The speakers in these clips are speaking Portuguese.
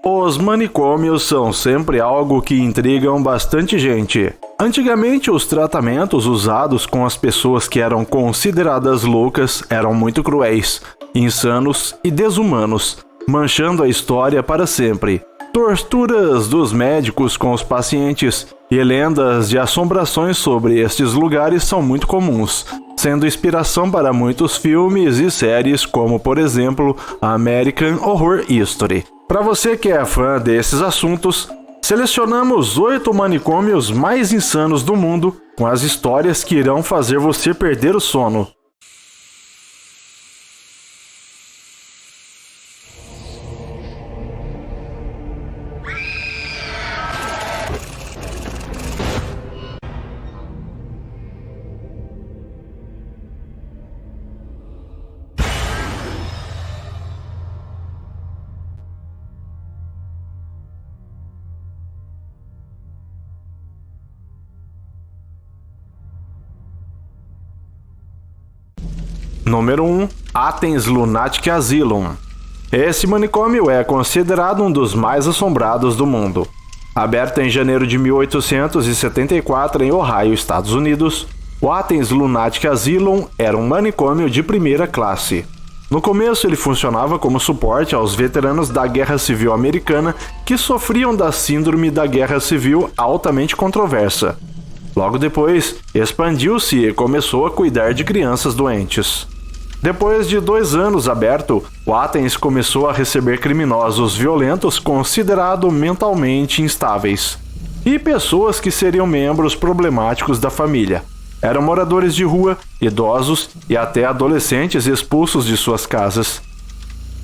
Os manicômios são sempre algo que intrigam bastante gente. Antigamente, os tratamentos usados com as pessoas que eram consideradas loucas eram muito cruéis, insanos e desumanos, manchando a história para sempre. Torturas dos médicos com os pacientes e lendas de assombrações sobre estes lugares são muito comuns, sendo inspiração para muitos filmes e séries como, por exemplo, American Horror Story. Para você que é fã desses assuntos, selecionamos 8 manicômios mais insanos do mundo, com as histórias que irão fazer você perder o sono. Número 1. Athens Lunatic Asylum. Esse manicômio é considerado um dos mais assombrados do mundo. Aberto em janeiro de 1874 em Ohio, Estados Unidos, o Athens Lunatic Asylum era um manicômio de primeira classe. No começo, ele funcionava como suporte aos veteranos da Guerra Civil Americana que sofriam da síndrome da Guerra Civil altamente controversa. Logo depois, expandiu-se e começou a cuidar de crianças doentes. Depois de 2 anos aberto, o Athens começou a receber criminosos violentos considerados mentalmente instáveis e pessoas que seriam membros problemáticos da família. Eram moradores de rua, idosos e até adolescentes expulsos de suas casas.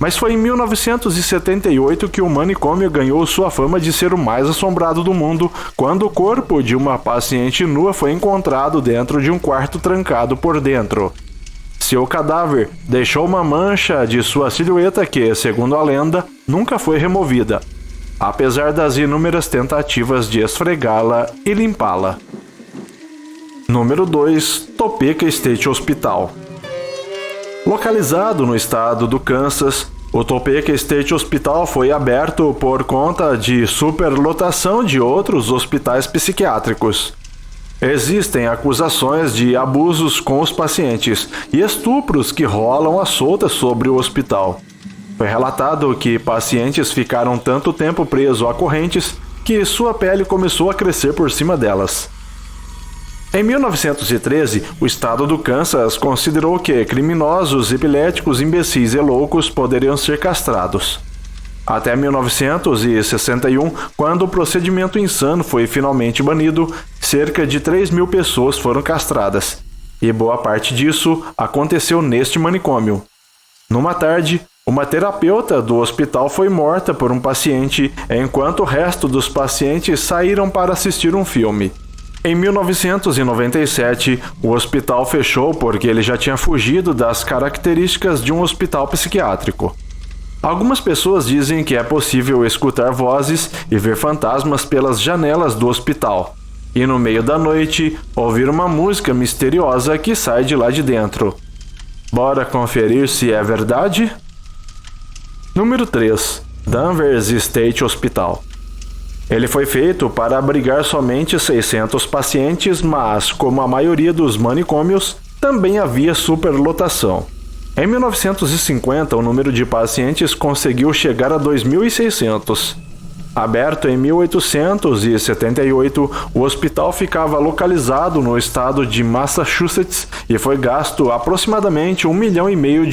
Mas foi em 1978 que o manicômio ganhou sua fama de ser o mais assombrado do mundo, quando o corpo de uma paciente nua foi encontrado dentro de um quarto trancado por dentro. Seu cadáver deixou uma mancha de sua silhueta que, segundo a lenda, nunca foi removida, apesar das inúmeras tentativas de esfregá-la e limpá-la. Número 2. Topeka State Hospital. Localizado no estado do Kansas, o Topeka State Hospital foi aberto por conta de superlotação de outros hospitais psiquiátricos. Existem acusações de abusos com os pacientes e estupros que rolam à solta sobre o hospital. Foi relatado que pacientes ficaram tanto tempo presos a correntes que sua pele começou a crescer por cima delas. Em 1913, o estado do Kansas considerou que criminosos, epiléticos, imbecis e loucos poderiam ser castrados. Até 1961, quando o procedimento insano foi finalmente banido, cerca de 3.000 pessoas foram castradas, e boa parte disso aconteceu neste manicômio. Numa tarde, uma terapeuta do hospital foi morta por um paciente, enquanto o resto dos pacientes saíram para assistir um filme. Em 1997, o hospital fechou porque ele já tinha fugido das características de um hospital psiquiátrico. Algumas pessoas dizem que é possível escutar vozes e ver fantasmas pelas janelas do hospital, e no meio da noite, ouvir uma música misteriosa que sai de lá de dentro. Bora conferir se é verdade? Número 3. Danvers State Hospital. Ele foi feito para abrigar somente 600 pacientes, mas, como a maioria dos manicômios, também havia superlotação. Em 1950, o número de pacientes conseguiu chegar a 2.600. Aberto em 1878, o hospital ficava localizado no estado de Massachusetts e foi gasto aproximadamente $1,5 milhão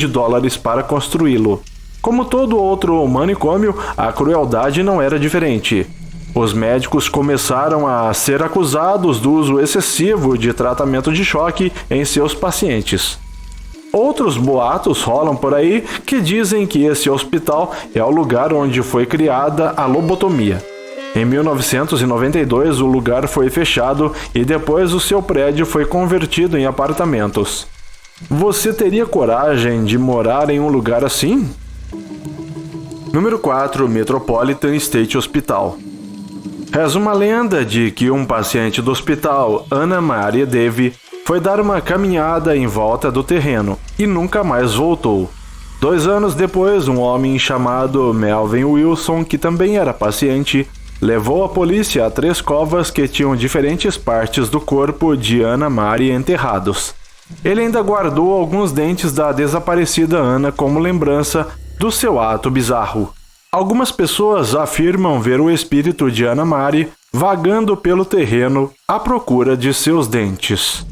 para construí-lo. Como todo outro manicômio, a crueldade não era diferente. Os médicos começaram a ser acusados do uso excessivo de tratamento de choque em seus pacientes. Outros boatos rolam por aí que dizem que esse hospital é o lugar onde foi criada a lobotomia. Em 1992, o lugar foi fechado e depois o seu prédio foi convertido em apartamentos. Você teria coragem de morar em um lugar assim? Número 4. Metropolitan State Hospital. Reza uma lenda de que um paciente do hospital, Anna Maria Devi, foi dar uma caminhada em volta do terreno e nunca mais voltou. 2 anos depois, um homem chamado Melvin Wilson, que também era paciente, levou a polícia a 3 covas que tinham diferentes partes do corpo de Anna Marie enterrados. Ele ainda guardou alguns dentes da desaparecida Anna como lembrança do seu ato bizarro. Algumas pessoas afirmam ver o espírito de Anna Marie vagando pelo terreno à procura de seus dentes.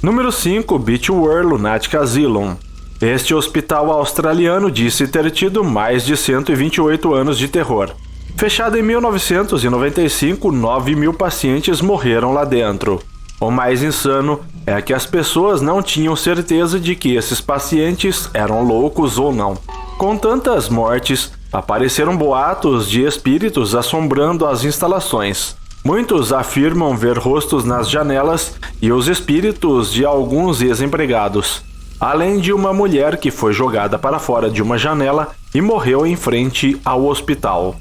Número 5. Beechworth Lunatic Asylum. Este hospital australiano disse ter tido mais de 128 anos de terror. Fechado em 1995, 9.000 pacientes morreram lá dentro. O mais insano é que as pessoas não tinham certeza de que esses pacientes eram loucos ou não. Com tantas mortes, apareceram boatos de espíritos assombrando as instalações. Muitos afirmam ver rostos nas janelas e os espíritos de alguns ex-empregados, além de uma mulher que foi jogada para fora de uma janela e morreu em frente ao hospital.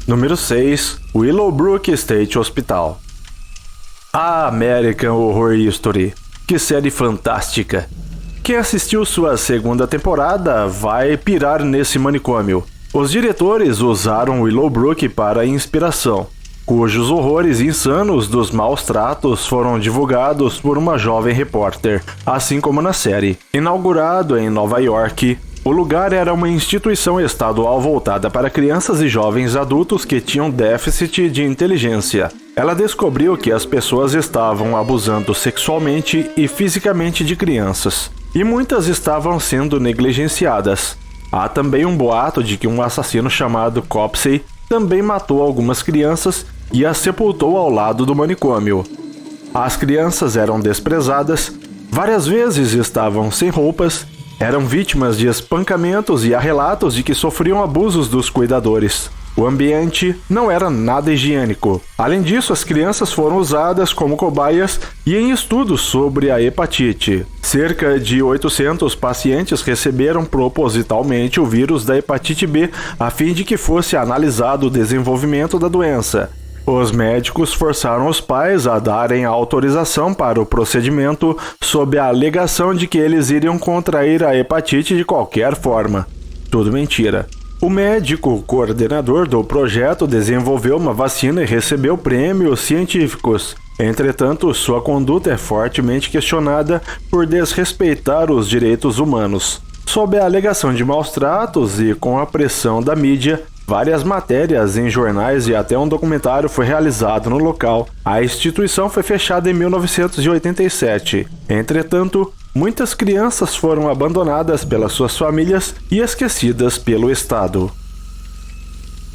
Número 6. Willowbrook State Hospital. A American Horror History. Que série fantástica! Quem assistiu sua segunda temporada vai pirar nesse manicômio. Os diretores usaram Willowbrook para inspiração, cujos horrores insanos dos maus tratos foram divulgados por uma jovem repórter, assim como na série. Inaugurado em Nova York, o lugar era uma instituição estadual voltada para crianças e jovens adultos que tinham déficit de inteligência. Ela descobriu que as pessoas estavam abusando sexualmente e fisicamente de crianças, e muitas estavam sendo negligenciadas. Há também um boato de que um assassino chamado Copsey também matou algumas crianças e as sepultou ao lado do manicômio. As crianças eram desprezadas, várias vezes estavam sem roupas, eram vítimas de espancamentos e há relatos de que sofriam abusos dos cuidadores. O ambiente não era nada higiênico. Além disso, as crianças foram usadas como cobaias e em estudos sobre a hepatite. Cerca de 800 pacientes receberam propositalmente o vírus da hepatite B a fim de que fosse analisado o desenvolvimento da doença. Os médicos forçaram os pais a darem a autorização para o procedimento sob a alegação de que eles iriam contrair a hepatite de qualquer forma. Tudo mentira. O médico coordenador do projeto desenvolveu uma vacina e recebeu prêmios científicos. Entretanto, sua conduta é fortemente questionada por desrespeitar os direitos humanos. Sob a alegação de maus tratos e com a pressão da mídia, várias matérias em jornais e até um documentário foi realizado no local. A instituição foi fechada em 1987. Entretanto, muitas crianças foram abandonadas pelas suas famílias e esquecidas pelo Estado.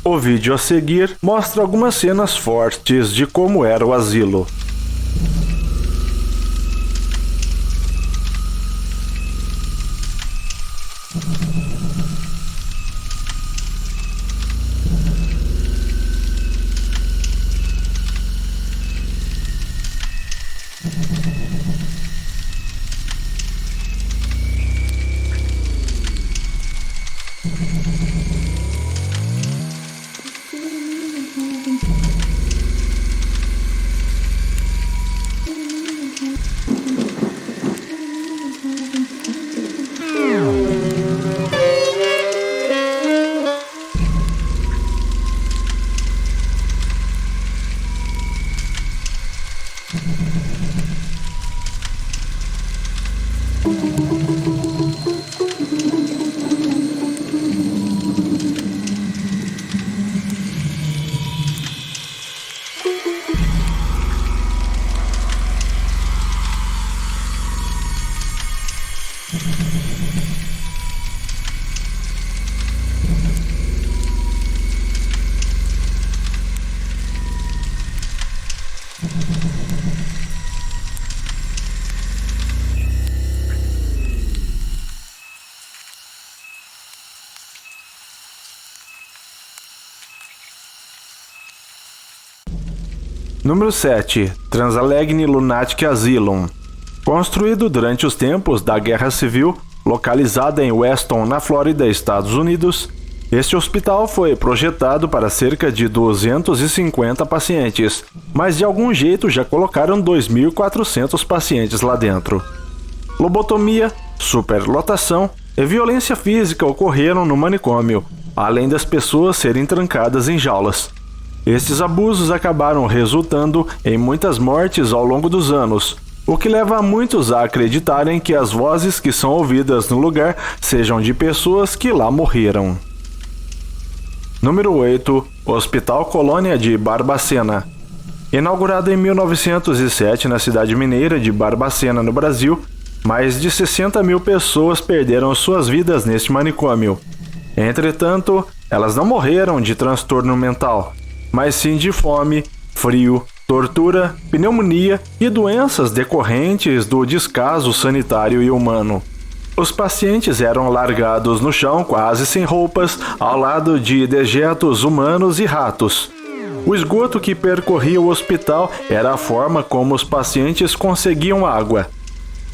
O vídeo a seguir mostra algumas cenas fortes de como era o asilo. Número 7. Transalegheny Lunatic Asylum. Construído durante os tempos da Guerra Civil, localizada em Weston, na Flórida, Estados Unidos, este hospital foi projetado para cerca de 250 pacientes, mas de algum jeito já colocaram 2.400 pacientes lá dentro. Lobotomia, superlotação e violência física ocorreram no manicômio, além das pessoas serem trancadas em jaulas. Estes abusos acabaram resultando em muitas mortes ao longo dos anos, o que leva muitos a acreditarem que as vozes que são ouvidas no lugar sejam de pessoas que lá morreram. Número 8. Hospital Colônia de Barbacena. Inaugurado em 1907 na cidade mineira de Barbacena, no Brasil, mais de 60 mil pessoas perderam suas vidas neste manicômio. Entretanto, elas não morreram de transtorno mental, mas sim de fome, frio, tortura, pneumonia e doenças decorrentes do descaso sanitário e humano. Os pacientes eram largados no chão quase sem roupas, ao lado de dejetos humanos e ratos. O esgoto que percorria o hospital era a forma como os pacientes conseguiam água.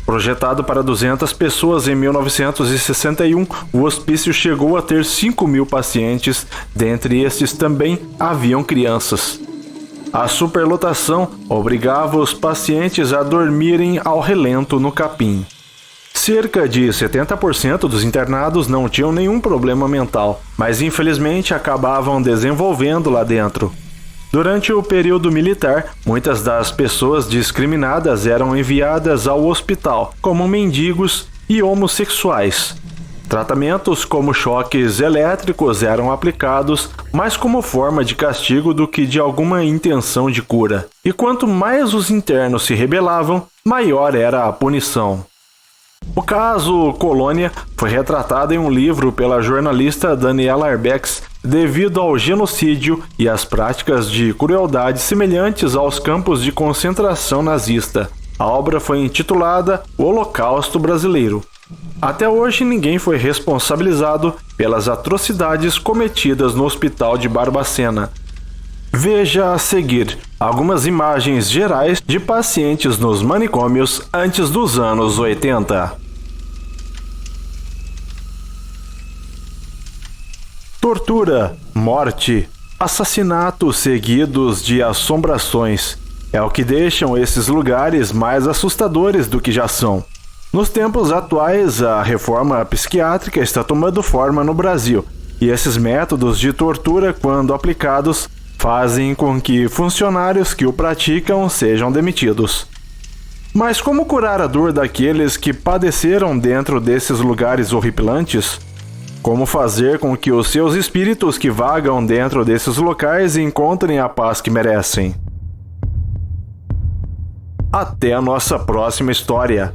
Projetado para 200 pessoas em 1961, o hospício chegou a ter 5.000 pacientes, dentre estes também haviam crianças. A superlotação obrigava os pacientes a dormirem ao relento no capim. Cerca de 70% dos internados não tinham nenhum problema mental, mas infelizmente acabavam desenvolvendo lá dentro. Durante o período militar, muitas das pessoas discriminadas eram enviadas ao hospital como mendigos e homossexuais. Tratamentos como choques elétricos eram aplicados mais como forma de castigo do que de alguma intenção de cura. E quanto mais os internos se rebelavam, maior era a punição. O caso Colônia foi retratado em um livro pela jornalista Daniela Arbex devido ao genocídio e às práticas de crueldade semelhantes aos campos de concentração nazista. A obra foi intitulada O Holocausto Brasileiro. Até hoje ninguém foi responsabilizado pelas atrocidades cometidas no hospital de Barbacena. Veja a seguir algumas imagens gerais de pacientes nos manicômios antes dos anos 80. Tortura, morte, assassinatos seguidos de assombrações é o que deixam esses lugares mais assustadores do que já são. Nos tempos atuais, a reforma psiquiátrica está tomando forma no Brasil, e esses métodos de tortura, quando aplicados, fazem com que funcionários que o praticam sejam demitidos. Mas como curar a dor daqueles que padeceram dentro desses lugares horripilantes? Como fazer com que os seus espíritos que vagam dentro desses locais encontrem a paz que merecem? Até a nossa próxima história!